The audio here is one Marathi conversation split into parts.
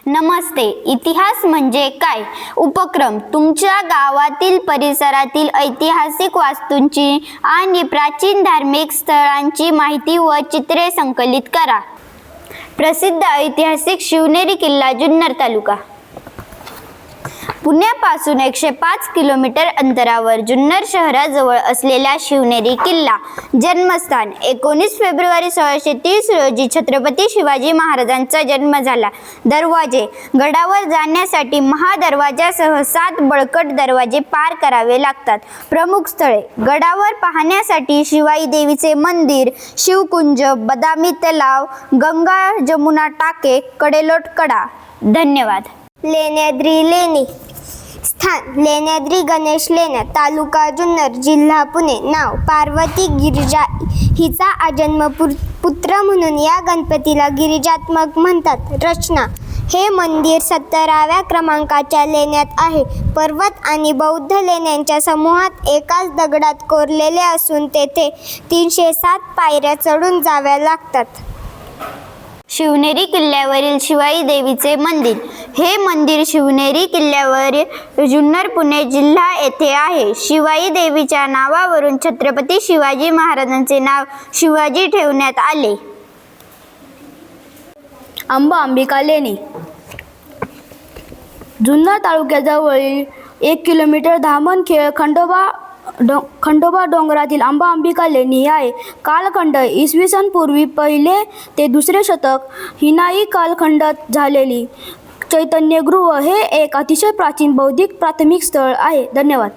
नमस्ते. इतिहास म्हणजे काय? उपक्रम तुमच्या गावातील परिसरातील ऐतिहासिक वास्तूंची आणि प्राचीन धार्मिक स्थळांची माहिती व चित्रे संकलित करा. प्रसिद्ध ऐतिहासिक शिवनेरी किल्ला, जुन्नर तालुका. पुण्यापासून 105 किलोमीटर अंतरावर जुन्नर शहराजवळ असलेला शिवनेरी किल्ला. जन्मस्थान 19 फेब्रुवारी 1630 रोजी छत्रपती शिवाजी महाराजांचा जन्म झाला. दरवाजे गडावर जाण्यासाठी महादरवाजासह 7 बळकट दरवाजे पार करावे लागतात. प्रमुख स्थळे गडावर पाहण्यासाठी शिवाई देवीचे मंदिर, शिवकुंज, बदामी तलाव, गंगा जमुना टाके, कडेलोट कडा. धन्यवाद. लेण्याद्री लेणी. स्थान लेण्याद्री गणेश लेण्या, तालुका जुन्नर, जिल्हा पुणे. नाव पार्वती गिरिजा. हिचा आजन्म पुत्र म्हणून या गणपतीला गिरिजात्मक म्हणतात. रचना हे मंदिर 17व्या क्रमांकाच्या लेण्यात आहे. पर्वत आणि बौद्ध लेण्यांच्या समूहात एकाच दगडात कोरलेले असून तेथे 307 पायऱ्या चढून जाव्या लागतात. शिवनेरी किल्ल्यावरील शिवाई देवीचे मंदिर. हे मंदिर शिवनेरी किल्ल्यावर जुन्नर, पुणे जिल्हा येथे आहे. शिवाई देवीच्या नावावरून छत्रपती शिवाजी महाराजांचे नाव शिवाजी ठेवण्यात आले. आंबा अंबिका लेणी. जुन्नर तालुक्याजवळील 1 किलोमीटर धामणखेड खंडोबा डोंगरातील आंबा अंबिका लेणी आहे. कालखंड इसवी सन पूर्वी 1 ते 2 शतक हिनाई कालखंडात झालेली. चैतन्यगृह हे एक अतिशय प्राचीन बौद्धिक प्राथमिक स्थळ आहे. धन्यवाद.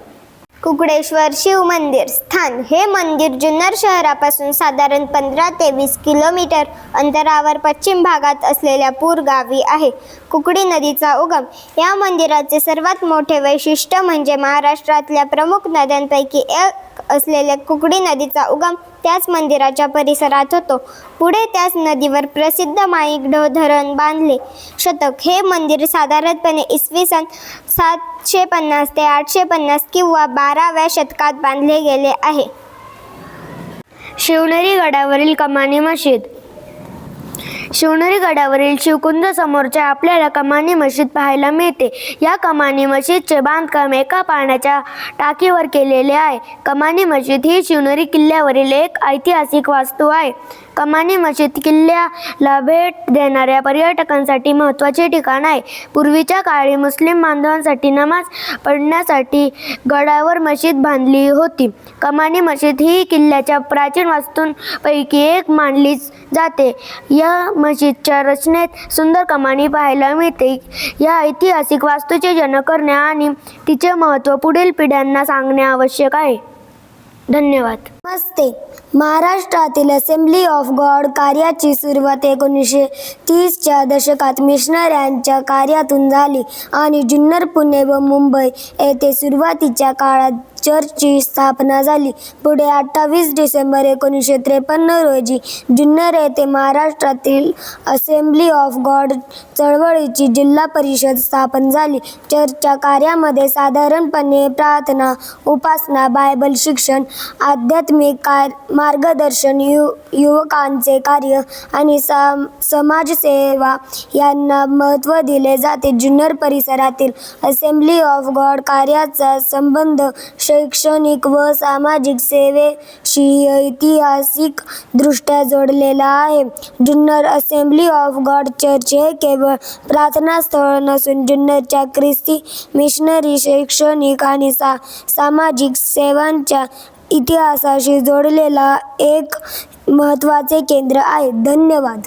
कुकडेश्वर शिव मंदिर. स्थान हे मंदिर जुन्नर शहरापासून साधारण 15 ते 20 किलोमीटर अंतरावर पश्चिम भागात असलेल्या पूर गावी आहे. कुकडी नदीचा उगम. या मंदिराचे सर्वात मोठे वैशिष्ट्य म्हणजे महाराष्ट्रातल्या प्रमुख नद्यांपैकी एक असलेल्या कुकडी नदीचा उगम त्याच मंदिराच्या परिसरात होतो. पुढे त्याच नदीवर प्रसिद्ध माईकडो धरण बांधले. शतक हे मंदिर साधारणपणे इसवी सन 750 ते 850 किंवा 12व्या शतकात बांधले गेले आहे. शिवनेरी गडावरील कमानी मशीद. शिवनेरी गडावरील शिवकुंज समोरच्या आपल्याला कमानी मशीद पाहायला मिळते. या कमानी मशीदचे बांधकाम एका पाण्याच्या टाकीवर केलेले आहे. कमानी मशीद ही शिवनेरी किल्ल्यावरील एक ऐतिहासिक वास्तू आहे. कमानी मशीद किल्ल्याला भेट देणाऱ्या पर्यटकांसाठी महत्त्वाचे ठिकाण आहे. पूर्वीच्या काळी मुस्लिम बांधवांसाठी नमाज पढण्यासाठी गडावर मशीद बांधली होती. कमानी मशीद ही किल्ल्याच्या प्राचीन वास्तूंपैकी एक मानली जाते. या मशीदच्या रचनेत सुंदर कमानी पाहायला मिळते. या ऐतिहासिक वास्तूचे जतन करणे आणि तिचे महत्त्व पुढील पिढ्यांना सांगणे आवश्यक आहे. धन्यवाद. नमस्ते. महाराष्ट्रातील असेंब्ली ऑफ गॉड कार्याची सुरुवात 1930च्या दशकात मिशनऱ्यांच्या कार्यातून झाली आणि जुन्नर, पुणे व मुंबई येथे सुरुवातीच्या काळात चर्चची स्थापना झाली. पुढे 28 डिसेंबर 1953 रोजी जुन्नर येथे महाराष्ट्रातील असेंब्ली ऑफ गॉड चळवळीची जिल्हा परिषद स्थापन झाली. चर्चच्या कार्यामध्ये साधारणपणे प्रार्थना, उपासना, बायबल शिक्षण, आध्यात्मिक मार्गदर्शन, युवकांचे कार्य आणि समाजसेवा यांना महत्त्व दिले जाते. जुन्नर परिसरातील असेंब्ली ऑफ गॉड कार्याचा संबंध शैक्षणिक व सामाजिक सेवेशी ऐतिहासिक दृष्ट्या जोडलेला आहे. Junnar assembly of God church हे केवळ प्रार्थनास्थळ नसून जुन्नरच्या ख्रिस्ती मिशनरी, शैक्षणिक आणि सामाजिक सेवांच्या इतिहासाशी जोडलेला एक महत्त्वाचे केंद्र आहे. धन्यवाद.